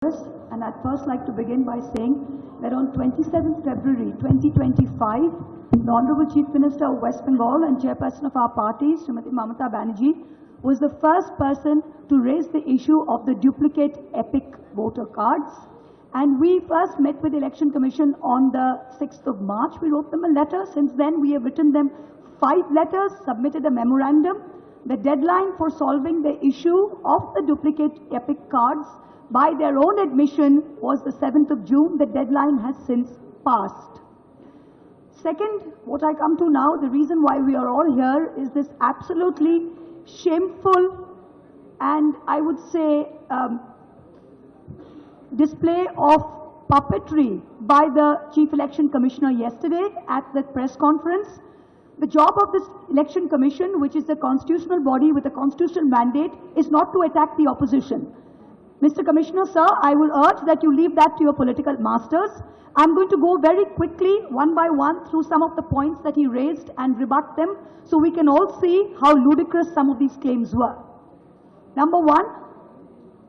And I'd first like to begin by saying that on 27th February 2025, the Honorable Chief Minister of West Bengal and Chairperson of our party, Srimati Mamata Banerjee, was the first person to raise the issue of the duplicate epic voter cards. And we first met with the Election Commission on the 6th of March. We wrote them a letter. Since then, we have written them 5 letters, submitted a memorandum. The deadline for solving the issue of the duplicate epic cards by their own admission was the 7th of June. The deadline has since passed. Second, what I come to now, the reason why we are all here is this absolutely shameful and I would say display of puppetry by the Chief Election Commissioner yesterday at the press conference. The job of this Election Commission, which is a constitutional body with a constitutional mandate, is not to attack the opposition. Mr. Commissioner, sir, I will urge that you leave that to your political masters. I'm going to go very quickly, one by one, through some of the points that he raised and rebut them so we can all see how ludicrous some of these claims were. Number one,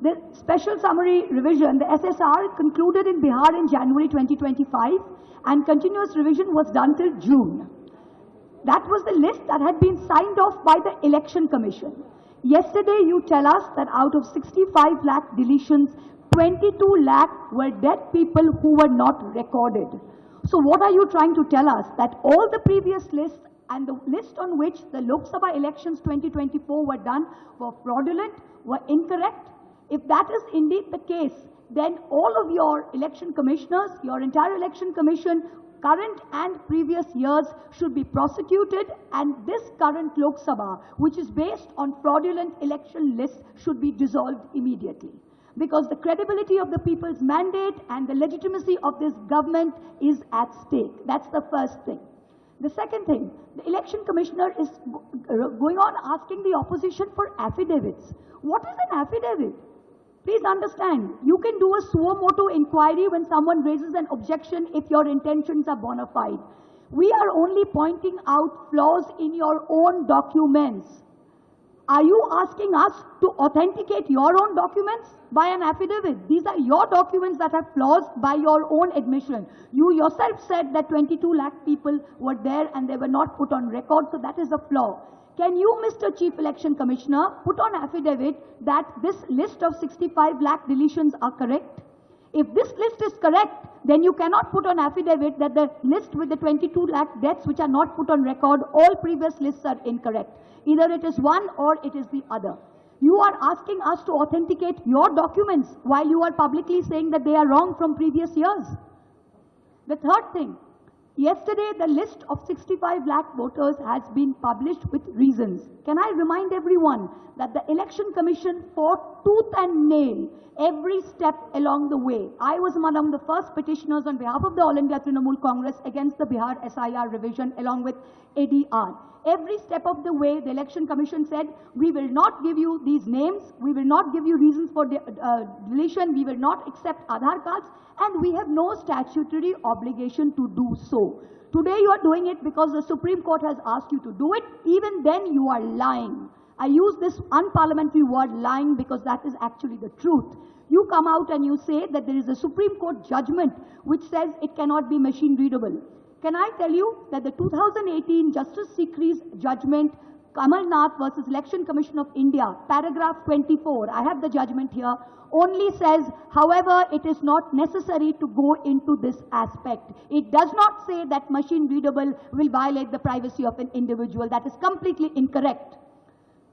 the special summary revision, the SSR, concluded in Bihar in January 2025 and continuous revision was done till June. That was the list that had been signed off by the Election Commission. Yesterday, you tell us that out of 65 lakh deletions, 22 lakh were dead people who were not recorded. So what are you trying to tell us? That all the previous lists and the list on which the Lok Sabha elections 2024 were done were fraudulent, were incorrect? If that is indeed the case, then all of your election commissioners, your entire election commission, current and previous years should be prosecuted, and this current Lok Sabha, which is based on fraudulent election lists, should be dissolved immediately. Because the credibility of the people's mandate and the legitimacy of this government is at stake. That's the first thing. The second thing, the election commissioner is going on asking the opposition for affidavits. What is an affidavit? Please understand, you can do a suo motu inquiry when someone raises an objection if your intentions are bona fide. We are only pointing out flaws in your own documents. Are you asking us to authenticate your own documents by an affidavit? These are your documents that have flaws by your own admission. You yourself said that 22 lakh people were there and they were not put on record, so that is a flaw. Can you, Mr. Chief Election Commissioner, put on affidavit that this list of 65 lakh deletions are correct? If this list is correct, then you cannot put on affidavit that the list with the 22 lakh deaths which are not put on record, all previous lists are incorrect. Either it is one or it is the other. You are asking us to authenticate your documents while you are publicly saying that they are wrong from previous years. The third thing, yesterday, the list of 65 lakh voters has been published with reasons. Can I remind everyone that the Election Commission fought tooth and nail every step along the way. I was among the first petitioners on behalf of the All India Trinamool Congress against the Bihar SIR revision along with I.N.D.I.A. Every step of the way, the Election Commission said, we will not give you these names, we will not give you reasons for deletion, we will not accept Aadhaar cards, and we have no statutory obligation to do so. Today you are doing it because the Supreme Court has asked you to do it. Even then you are lying. I use this unparliamentary word lying because that is actually the truth. You come out and you say that there is a Supreme Court judgment which says it cannot be machine readable. Can I tell you that the 2018 Justice Sikri's judgment, Kamal Nath versus Election Commission of India, paragraph 24, I have the judgment here, only says, however, it is not necessary to go into this aspect. It does not say that machine readable will violate the privacy of an individual. That is completely incorrect.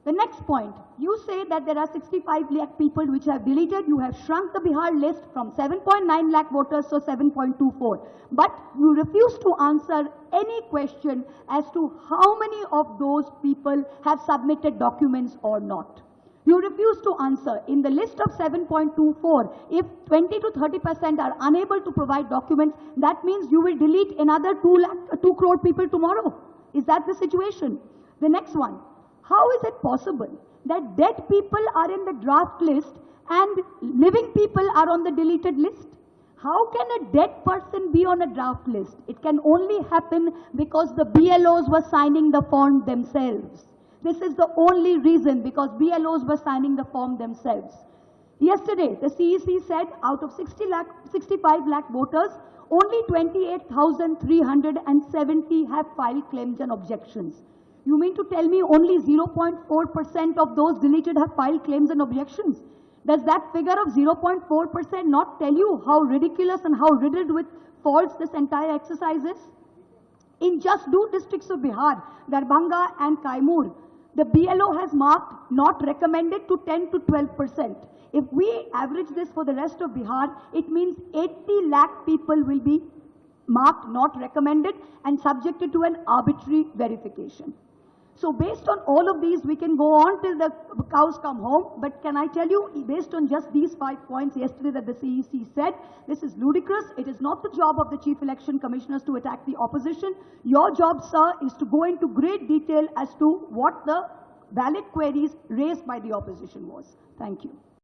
The next point, you say that there are 65 lakh people which have deleted. You have shrunk the Bihar list from 7.9 lakh voters to 7.24. But you refuse to answer any question as to how many of those people have submitted documents or not. You refuse to answer. In the list of 7.24, if 20 to 30% are unable to provide documents, that means you will delete another 2 crore people tomorrow. Is that the situation? The next one. How is it possible that dead people are in the draft list and living people are on the deleted list? How can a dead person be on a draft list? It can only happen because the BLOs were signing the form themselves. This is the only reason, because BLOs were signing the form themselves. Yesterday, the CEC said out of 65 lakh voters, only 28,370 have filed claims and objections. You mean to tell me only 0.4% of those deleted have filed claims and objections? Does that figure of 0.4% not tell you how ridiculous and how riddled with faults this entire exercise is? In just two districts of Bihar, Darbhanga and Kaimur, the BLO has marked not recommended to 10 to 12%. If we average this for the rest of Bihar, it means 80 lakh people will be marked not recommended and subjected to an arbitrary verification. So based on all of these, we can go on till the cows come home. But can I tell you, based on just these 5 points yesterday that the CEC said, this is ludicrous. It is not the job of the Chief Election Commissioners to attack the opposition. Your job, sir, is to go into great detail as to what the valid queries raised by the opposition was. Thank you.